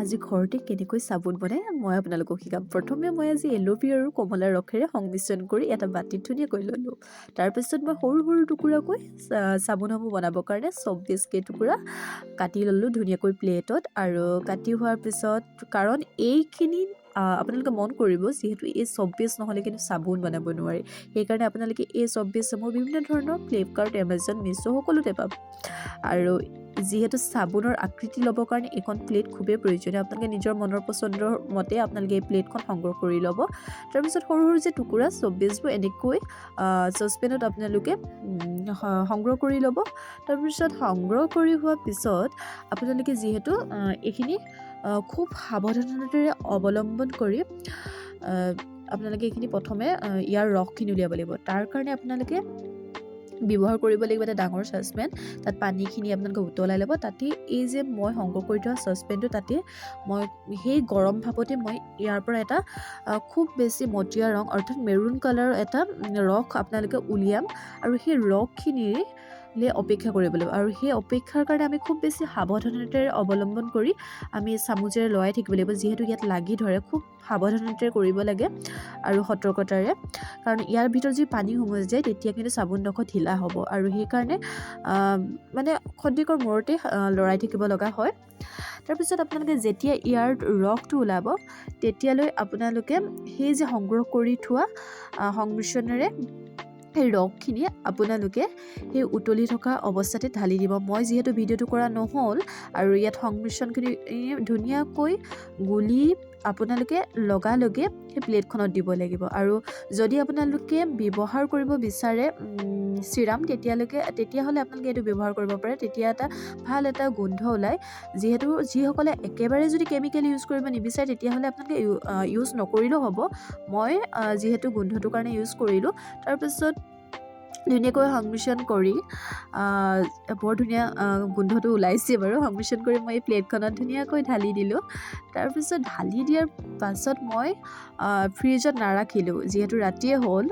আজি ঘৰতে কেনেকৈ চাবোন বনাই মই আপোনালোকক শিকাম। প্ৰথমে মই আজি এল'ভেৰা আৰু কমলাৰ ৰসেৰে সংমিশ্ৰণ কৰি এটা বাটিত ধুনীয়াকৈ ল'লোঁ। তাৰপিছত মই সৰু সৰু টুকুৰাকৈ চাবোনসমূহ বনাবৰ কাৰণে 24 টুকুৰা কাটি ল'লোঁ ধুনীয়াকৈ প্লেটত। আৰু কাটি হোৱাৰ পিছত কাৰণ এইখিনি আপোনালোকে মন কৰিব, যিহেতু এই 24 নহ'লে কিন্তু চাবোন বনাব নোৱাৰি, সেইকাৰণে আপোনালোকে এই 24সমূহ বিভিন্ন ধৰণৰ ফ্লিপকাৰ্ট, এমাজন, মিছো সকলোতে পাব। আৰু যিহেতু চাবোনৰ আকৃতি ল'বৰ কাৰণে এখন প্লেট খুবেই প্ৰয়োজনীয়, আপোনালোকে নিজৰ মনৰ পচন্দৰ মতে আপোনালোকে এই প্লেটখন সংগ্ৰহ কৰি ল'ব। তাৰপিছত সৰু সৰু যে টুকুৰা 24বোৰ এনেকৈ চচপেনত আপোনালোকে সংগ্ৰহ কৰি ল'ব। তাৰপিছত সংগ্ৰহ কৰি হোৱাৰ পিছত আপোনালোকে যিহেতু এইখিনি খুব সাৱধানতাৰে অৱলম্বন কৰি আপোনালোকে এইখিনি প্ৰথমে ইয়াৰ ৰসখিনি উলিয়াব লাগিব। তাৰ কাৰণে আপোনালোকে ব্যৱহাৰ কৰিব লাগিব এটা ডাঙৰ চচপেন। তাত পানীখিনি আপোনালোকে উতলাই ল'ব। তাতে এই যে মই সংগ্ৰহ কৰি থোৱা চচপেনটো, তাতে মই সেই গৰম ভাপতে মই ইয়াৰ পৰা এটা খুব বেছি মটীয়া ৰং অৰ্থাৎ মেৰুন কালাৰৰ এটা ৰস আপোনালোকে উলিয়াম। আৰু সেই ৰসখিনিৰে অপেক্ষা কৰিব লাগিব। আৰু সেই অপেক্ষাৰ কাৰণে আমি খুব বেছি সাৱধানতাৰে অৱলম্বন কৰি আমি চামুচেৰে লৰাই থাকিব লাগিব। যিহেতু ইয়াত লাগি ধৰে, খুব সাৱধানতাৰে কৰিব লাগে আৰু সতৰ্কতাৰে, কাৰণ ইয়াৰ ভিতৰত যদি পানী সোমাই যায় তেতিয়া কিন্তু চাবোনডোখৰ ঢিলা হ'ব। আৰু সেইকাৰণে মানে খন্তেকৰ মূৰতে লৰাই থাকিব লগা হয়। তাৰপিছত আপোনালোকে যেতিয়া ইয়াৰ ৰসটো ওলাব, তেতিয়ালৈ আপোনালোকে সেই যে সংগ্ৰহ কৰি থোৱা সংমিশ্ৰণেৰে সেই ৰসখিনি আপোনালোকে সেই উতলি থকা অৱস্থাতে ঢালি দিব। মই যিহেতু ভিডিঅ'টো কৰা নহ'ল আৰু ইয়াত সংমিশ্ৰণখিনি ধুনীয়াকৈ গুলি আপোনালোকে লগালগে সেই প্লেটখনত দিব লাগিব। আৰু যদি আপোনালোকে ব্যৱহাৰ কৰিব বিচাৰে চিৰাম, তেতিয়াহ'লে আপোনালোকে এইটো ব্যৱহাৰ কৰিব পাৰে। তেতিয়া ভাল এটা গোন্ধ ওলায়। যিহেতু যিসকলে একেবাৰে যদি কেমিকেল ইউজ কৰিব নিবিচাৰে, তেতিয়াহ'লে আপোনালোকে ইউজ নকৰিলেও হ'ব। মই যিহেতু গোন্ধটোৰ কাৰণে ইউজ কৰিলোঁ। তাৰপিছত ধুনীয়াকৈ সংমিশ্ৰণ কৰি বৰ ধুনীয়া গোন্ধটো ওলাইছে বাৰু। সংমিশ্ৰণ কৰি মই এই প্লেটখনত ধুনীয়াকৈ ঢালি দিলোঁ। তাৰপিছত ঢালি দিয়াৰ পাছত মই ফ্ৰিজত নাৰাখিলোঁ, যিহেতু ৰাতিয়ে হ'ল।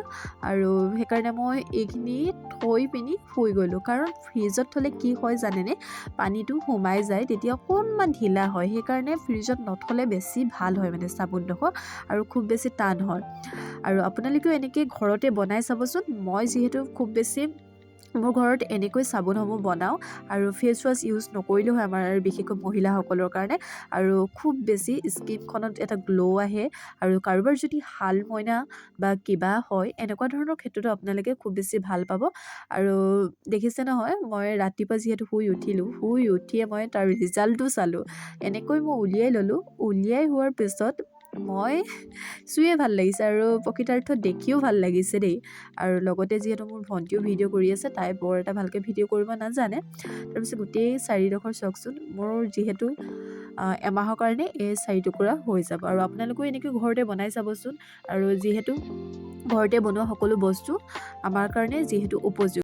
আৰু সেইকাৰণে মই এইখিনি থৈ পিনি শুই গ'লোঁ। কাৰণ ফ্ৰিজত থ'লে কি হয় জানেনে, পানীটো সোমাই যায়, তেতিয়া অকণমান ঢিলা হয়। সেইকাৰণে ফ্ৰিজত নথ'লে বেছি ভাল হয় মানে চাবোনডোখৰ, আৰু খুব বেছি টান হয়। আৰু আপোনালোকেও এনেকৈ ঘৰতে বনাই চাবচোন। মই যিহেতু খুব বেছি মোৰ ঘৰত এনেকৈ চাবোনসমূহ বনাওঁ, আৰু ফেচ ৱাছ ইউজ নকৰিলেও হয় আমাৰ বিশেষকৈ মহিলাসকলৰ কাৰণে। আৰু খুব বেছি স্কিনখনত এটা গ্ল' আহে। আৰু কাৰোবাৰ যদি হাল মইনা বা কিবা হয়, এনেকুৱা ধৰণৰ ক্ষেত্ৰতো আপোনালোকে খুব বেছি ভাল পাব। আৰু দেখিছে নহয়, মই ৰাতিপুৱা যিহেতু শুই উঠিয়ে মই তাৰ ৰিজাল্টটো চালোঁ। এনেকৈ মই উলিয়াই ল'লোঁ। উলিয়াই হোৱাৰ পিছত মই চুইয়ে ভাল লাগিছে, আৰু প্ৰকৃতাৰ্থত দেখিও ভাল লাগিছে দেই। আৰু লগতে যিহেতু মোৰ ভণ্টিও ভিডিঅ' কৰি আছে, তাই বৰ এটা ভালকৈ ভিডিঅ' কৰিব নাজানে। তাৰপিছত গোটেই 4ডোখৰ চাওকচোন, মোৰ যিহেতু এমাহৰ কাৰণে এই 4 টুকুৰা হৈ যাব। আৰু আপোনালোকেও এনেকৈ ঘৰতে বনাই চাবচোন। আৰু যিহেতু ঘৰতে বনোৱা সকলো বস্তু আমাৰ কাৰণে যিহেতু উপযোগী।